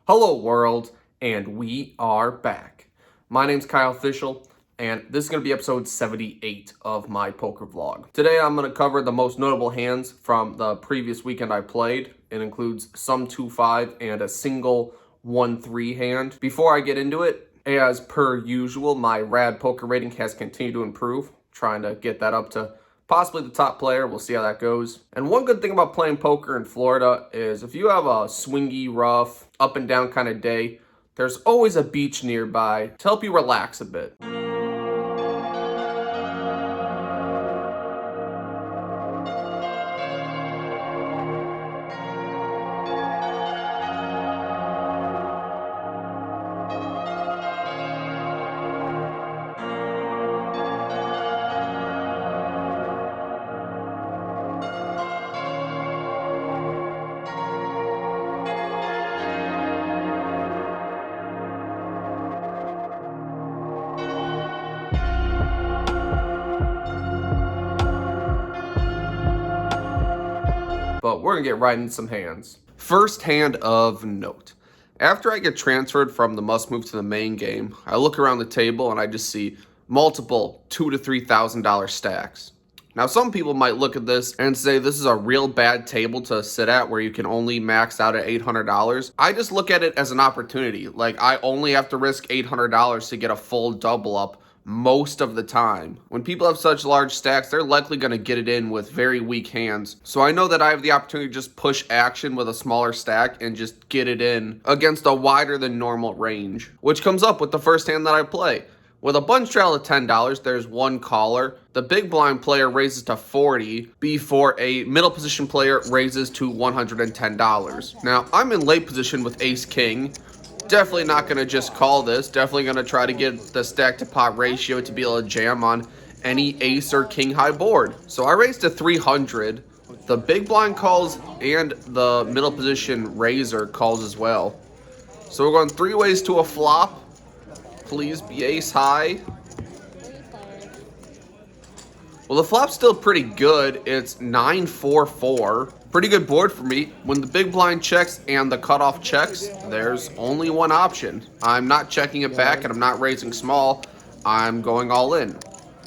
Hello world, and we are back. My name's Kyle Fischl, and this is going to be episode 78 of my poker vlog. Today I'm going to cover the most notable hands from the previous weekend I played. It includes some 2-5 and a single 1-3 hand. Before I get into it, as per usual, my RadPoker rating has continued to improve, trying to get that up to possibly the top player. We'll see how that goes. And one good thing about playing poker in Florida is if you have a swingy, rough, up and down kind of day, there's always a beach nearby to help you relax a bit. But we're gonna get right into some hands. First hand of note. After I get transferred from the must move to the main game, I look around the table and I just see multiple $2,000 to $3,000 stacks. Now some people might look at this and say this is a real bad table to sit at where you can only max out at $800. I just look at it as an opportunity. Like I only have to risk $800 to get a full double up most of the time. When people have such large stacks, they're likely going to get it in with very weak hands. So I know that I have the opportunity to just push action with a smaller stack and just get it in against a wider than normal range, which comes up with the first hand that I play. With a bunch trail of $10, there's one caller. The big blind player raises to $40 before a middle position player raises to $110. Now, I'm in late position with ace king. Definitely not going to just call this. Definitely going to try to get the stack to pot ratio to be able to jam on any ace or king high board. So I raised to 300. The big blind calls and the middle position raiser calls as well. So we're going three ways to a flop. Please be ace high. Well, the flop's still pretty good. It's 9-4-4. Pretty good board for me. When the big blind checks and the cutoff checks, there's only one option. I'm not checking it back and I'm not raising small. I'm going all in.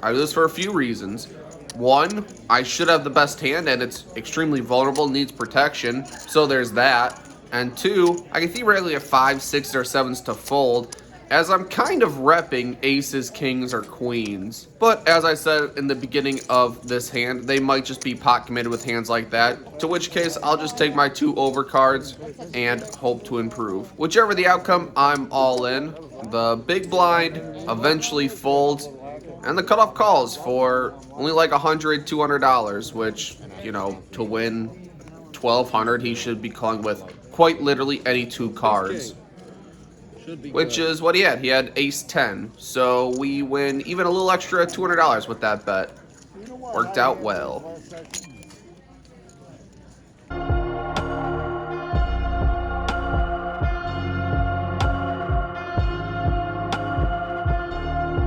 I do this for a few reasons. One, I should have the best hand and it's extremely vulnerable, needs protection. So there's that. And two, I can theoretically have 5, 6, or 7s to fold, as I'm kind of repping aces, kings, or queens. But as I said in the beginning of this hand, they might just be pot committed with hands like that, to which case I'll just take my 2 overcards and hope to improve. Whichever the outcome, I'm all in. The big blind eventually folds, and the cutoff calls for only like $100, $200, which, you know, to win $1,200, he should be calling with quite literally any 2 cards. Which is what he had. He had ace 10. So we win even a little extra $200 with that bet. Worked out well.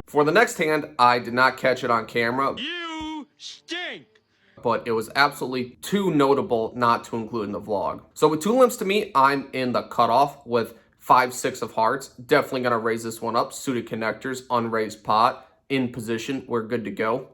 For the next hand, I did not catch it on camera. You stink! But it was absolutely too notable not to include in the vlog. So with 2 limps to me, I'm in the cutoff with 5, 6 of hearts. Definitely going to raise this one up. Suited connectors, unraised pot, in position. We're good to go.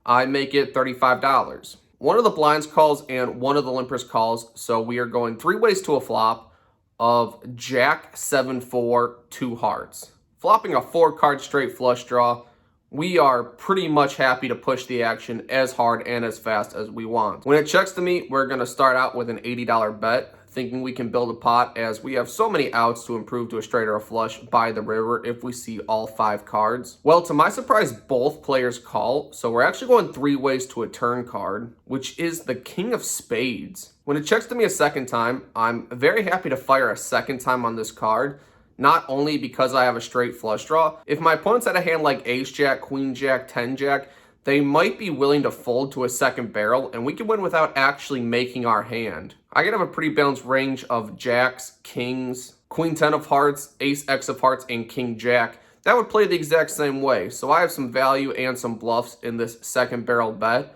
I make it $35. One of the blinds calls and one of the limpers calls. So we are going 3 ways to a flop of jack, 7-4, 2 hearts. Flopping a 4-card straight flush draw. We are pretty much happy to push the action as hard and as fast as we want. When it checks to me, we're going to start out with an $80 bet, thinking we can build a pot as we have so many outs to improve to a straight or a flush by the river if we see all 5 cards. Well, to my surprise, both players call, so we're actually going 3 ways to a turn card, which is the king of spades. When it checks to me a second time, I'm very happy to fire a second time on this card, not only because I have a straight flush draw. If my opponents had a hand like ace jack, queen jack, 10 jack, they might be willing to fold to a second barrel, and we can win without actually making our hand. I can have a pretty balanced range of jacks, kings, queen 10 of hearts, ace x of hearts, and king jack. That would play the exact same way. So I have some value and some bluffs in this second barrel bet.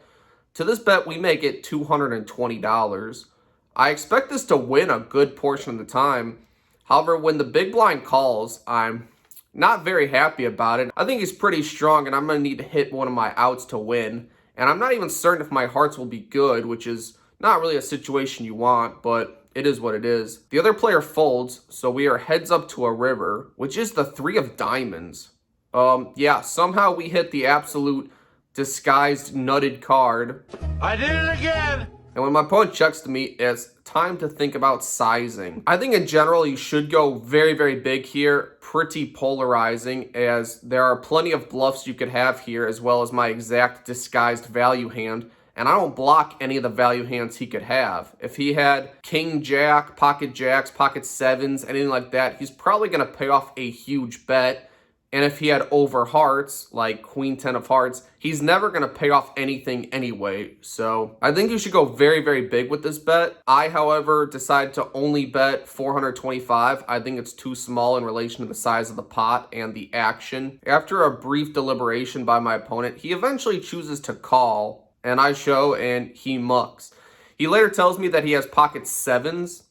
To this bet, we make it $220. I expect this to win a good portion of the time. However, when the big blind calls, I'm not very happy about it. I think he's pretty strong, and I'm going to need to hit one of my outs to win. And I'm not even certain if my hearts will be good, which is not really a situation you want, but it is what it is. The other player folds, so we are heads up to a river, which is the 3 of diamonds. Yeah, somehow we hit the absolute disguised nutted card. I did it again! And when my opponent checks to me, it's time to think about sizing. I think in general, you should go very, very big here. Pretty polarizing, as there are plenty of bluffs you could have here, as well as my exact disguised value hand. And I don't block any of the value hands he could have. If he had king, jack, pocket jacks, pocket sevens, anything like that, he's probably going to pay off a huge bet. And if he had over hearts, like queen 10 of hearts, he's never going to pay off anything anyway. So I think you should go very, very big with this bet. I, however, decided to only bet 425. I think it's too small in relation to the size of the pot and the action. After a brief deliberation by my opponent, he eventually chooses to call, and I show, and he mucks. He later tells me that he has pocket sevens.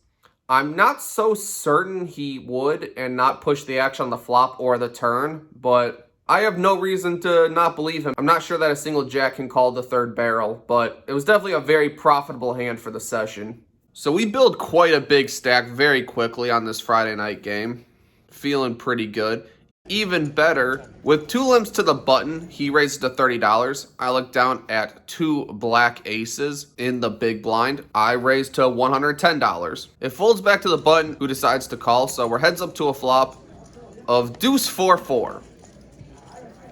I'm not so certain he would and not push the action on the flop or the turn, but I have no reason to not believe him. I'm not sure that a single jack can call the third barrel, but it was definitely a very profitable hand for the session. So we build quite a big stack very quickly on this Friday night game. Feeling pretty good. Even better, with 2 limps to the button, he raises to $30. I look down at 2 black aces in the big blind. I raise to $110. It folds back to the button, who decides to call, so we're heads up to a flop of deuce 4-4.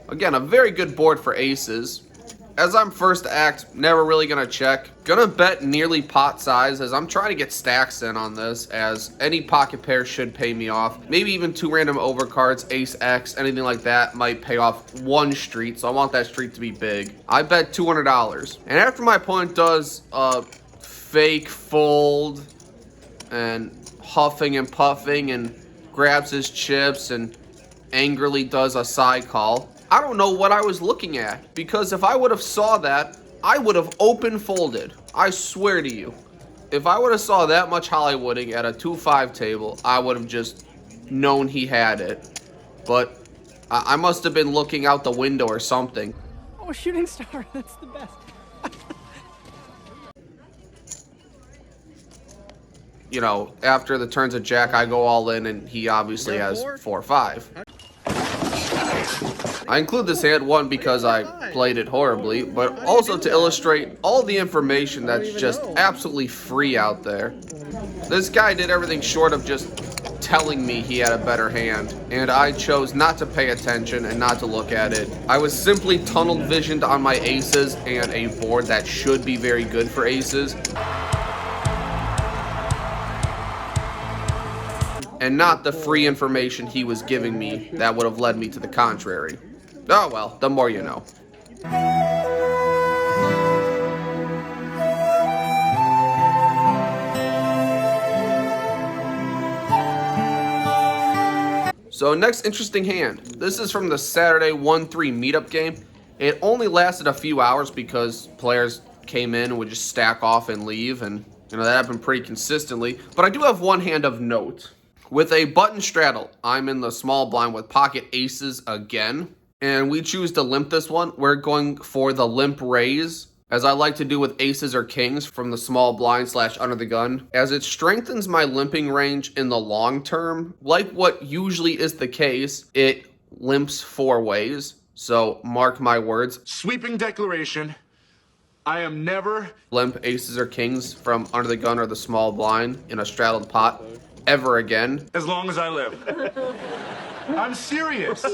Again, a very good board for aces. As I'm first act, never really gonna check. Gonna bet nearly pot size, as I'm trying to get stacks in on this, as any pocket pair should pay me off. Maybe even 2 random overcards, ace X, anything like that might pay off 1 street, so I want that street to be big. I bet $200. And after my opponent does a fake fold and huffing and puffing and grabs his chips and angrily does a side call, I don't know what I was looking at, because if I would have saw that, I would have open folded. I swear to you. If I would have saw that much Hollywooding at a 2-5 table, I would have just known he had it. But I must have been looking out the window or something. Oh, shooting star, that's the best. You know, after the turns of jack, I go all in, and he obviously has 4-5. I include this hand, one, because I played it horribly, but also to illustrate all the information that's just absolutely free out there. This guy did everything short of just telling me he had a better hand, and I chose not to pay attention and not to look at it. I was simply tunnel visioned on my aces and a board that should be very good for aces, and not the free information he was giving me that would have led me to the contrary. Oh well, the more you know. So next interesting hand. This is from the Saturday 1-3 meetup game. It only lasted a few hours because players came in and would just stack off and leave, and you know that happened pretty consistently. But I do have one hand of note. With a button straddle, I'm in the small blind with pocket aces again. And we choose to limp this one. We're going for the limp raise, as I like to do with aces or kings from the small blind / under the gun, as it strengthens my limping range in the long term. Like what usually is the case, it limps 4 ways. So mark my words. Sweeping declaration. I am never Limp aces or kings from under the gun or the small blind in a straddled pot ever again. as long as I live. I'm serious.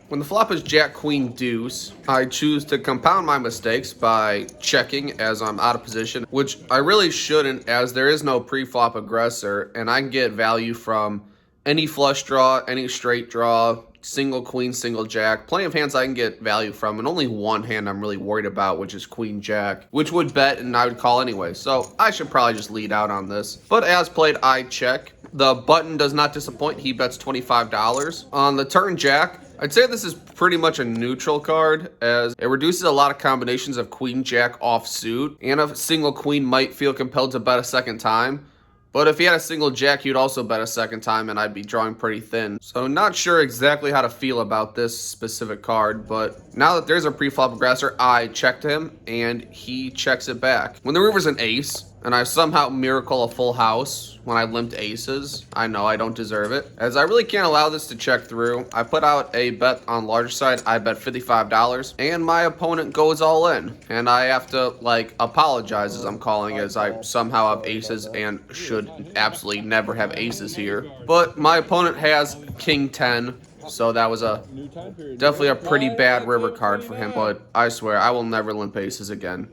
When the flop is jack, queen, deuce, I choose to compound my mistakes by checking as I'm out of position, which I really shouldn't, as there is no pre-flop aggressor, and I can get value from any flush draw, any straight draw, single queen, single jack. Plenty of hands I can get value from, and only one hand I'm really worried about, which is queen jack, which would bet and I would call anyway. So I should probably just lead out on this. But as played, I check. The button does not disappoint. He bets $25. On the turn jack, I'd say this is pretty much a neutral card, as it reduces a lot of combinations of queen jack offsuit, and a single queen might feel compelled to bet a second time. But if he had a single jack, he'd also bet a second time, and I'd be drawing pretty thin. So not sure exactly how to feel about this specific card, but now that there's a pre-flop aggressor, I checked him, and he checks it back. When the river's an ace, and I somehow miracle a full house when I limped aces, I know I don't deserve it. As I really can't allow this to check through, I put out a bet on larger side. I bet $55, and my opponent goes all in. And I have to, like, apologize as I'm calling, as I somehow have aces and should absolutely never have aces here. But my opponent has king 10, so that was definitely a pretty bad river card for him, but I swear I will never limp aces again.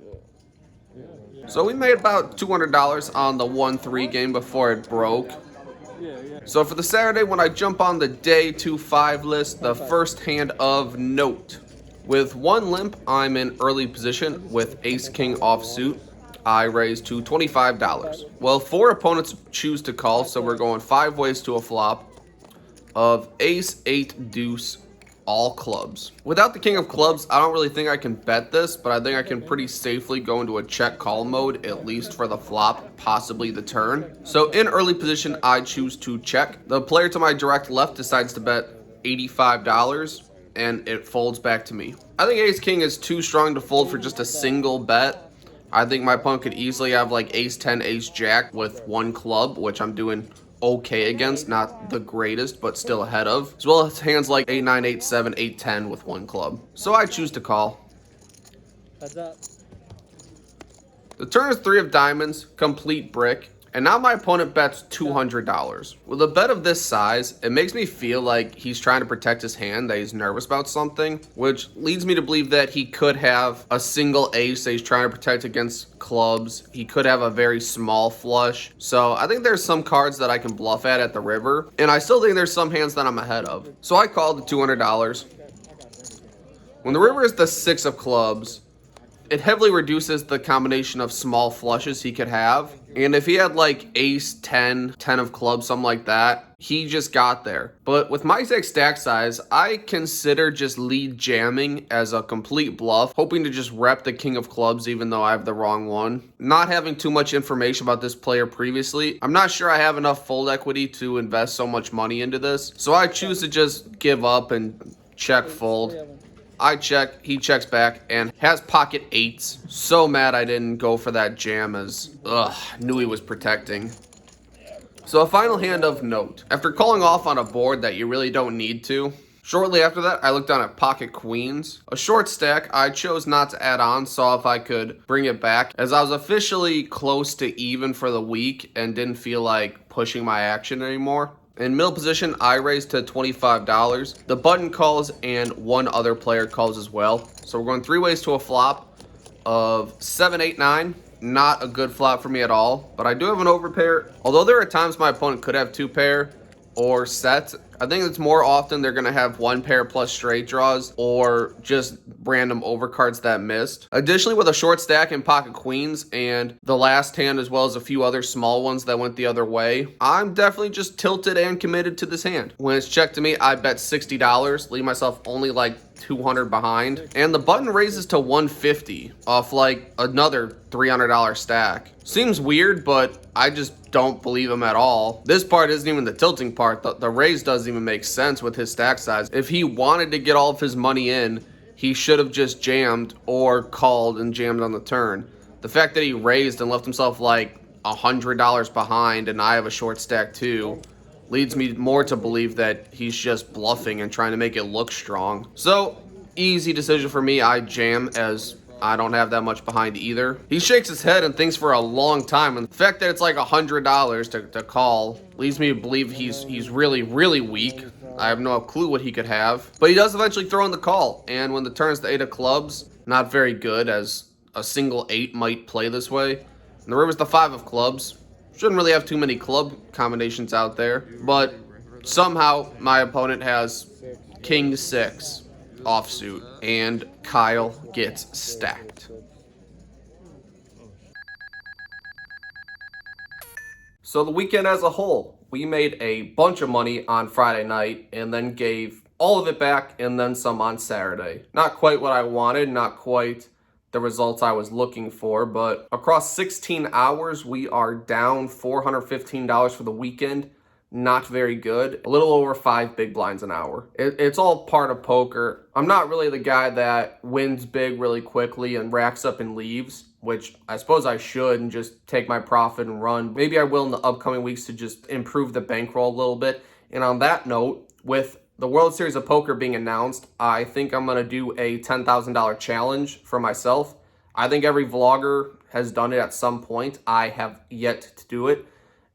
So we made about $200 on the 1-3 game before it broke. So for the Saturday, when I jump on the day 2-5 list, the first hand of note. With one limp, I'm in early position with ace-king offsuit. I raise to $25. Well, 4 opponents choose to call, so we're going 5 ways to a flop of ace, 8, deuce, all clubs. Without the king of clubs, I don't really think I can bet this, but I think I can pretty safely go into a check call mode, at least for the flop, possibly the turn. So in early position, I choose to check. The player to my direct left decides to bet $85, and it folds back to me. I think ace king is too strong to fold for just a single bet. I think my opponent could easily have like ace 10, ace jack with one club, which I'm doing okay against, not the greatest, but still ahead of, as well as hands like 8-9, 8-7, 8-10 with one club. So I choose to call. Heads up. The turn is 3 of diamonds, complete brick, and now my opponent bets $200. With a bet of this size, it makes me feel like he's trying to protect his hand, that he's nervous about something, which leads me to believe that he could have a single ace that he's trying to protect against clubs. He could have a very small flush. So I think there's some cards that I can bluff at the river, and I still think there's some hands that I'm ahead of. So I called the $200. When the river is the 6 of clubs, it heavily reduces the combination of small flushes he could have. And if he had like ace 10, 10 of clubs, something like that, he just got there. But with my exact stack size, I consider just lead jamming as a complete bluff, hoping to just rep the king of clubs even though I have the wrong one. Not having too much information about this player previously, I'm not sure I have enough fold equity to invest so much money into this. So I choose to just give up and check fold. I check, he checks back, and has pocket 8s. So mad I didn't go for that jam, as, knew he was protecting. So a final hand of note. After calling off on a board that you really don't need to, shortly after that, I looked down at pocket queens. A short stack, I chose not to add on, saw if I could bring it back, as I was officially close to even for the week and didn't feel like pushing my action anymore. In middle position, I raised to $25. The button calls and one other player calls as well. So we're going 3 ways to a flop of 7, 8, 9. Not a good flop for me at all, but I do have an overpair. Although there are times my opponent could have 2 pair or set, I think it's more often they're going to have 1 pair plus straight draws or just random overcards that missed. Additionally, with a short stack and pocket queens and the last hand as well as a few other small ones that went the other way, I'm definitely just tilted and committed to this hand. When it's checked to me, I bet $60, leave myself only like 200 behind, and the button raises to 150 off like another $300 stack. Seems weird, but I just don't believe him at all. This part isn't even the tilting part. The raise doesn't even make sense with his stack size. If he wanted to get all of his money in, he should have just jammed or called and jammed on the turn. The fact that he raised and left himself like $100 behind, and I have a short stack too, leads me more to believe that he's just bluffing and trying to make it look strong. So, easy decision for me. I jam, as I don't have that much behind either. He shakes his head and thinks for a long time, and the fact that it's like $100 to call leads me to believe he's really, really weak. I have no clue what he could have. But he does eventually throw in the call, and when the turn's the 8 of clubs, not very good, as a single 8 might play this way. And the river's the 5 of clubs. Shouldn't really have too many club combinations out there, but somehow my opponent has king 6 offsuit, and Kyle gets stacked. So the weekend as a whole, we made a bunch of money on Friday night and then gave all of it back and then some on Saturday. Not quite what I wanted, not quite the results I was looking for, but across 16 hours, we are down $415 for the weekend. Not very good. A little over 5 big blinds an hour. It's all part of poker. I'm not really the guy that wins big really quickly and racks up and leaves, which I suppose I should and just take my profit and run. Maybe I will in the upcoming weeks to just improve the bankroll a little bit. And on that note, with the World Series of Poker being announced, I think I'm going to do a $10,000 challenge for myself. I think every vlogger has done it at some point. I have yet to do it.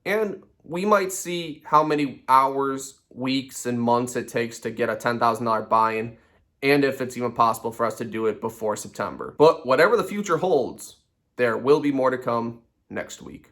And we might see how many hours, weeks, and months it takes to get a $10,000 buy-in, and if it's even possible for us to do it before September. But whatever the future holds, there will be more to come next week.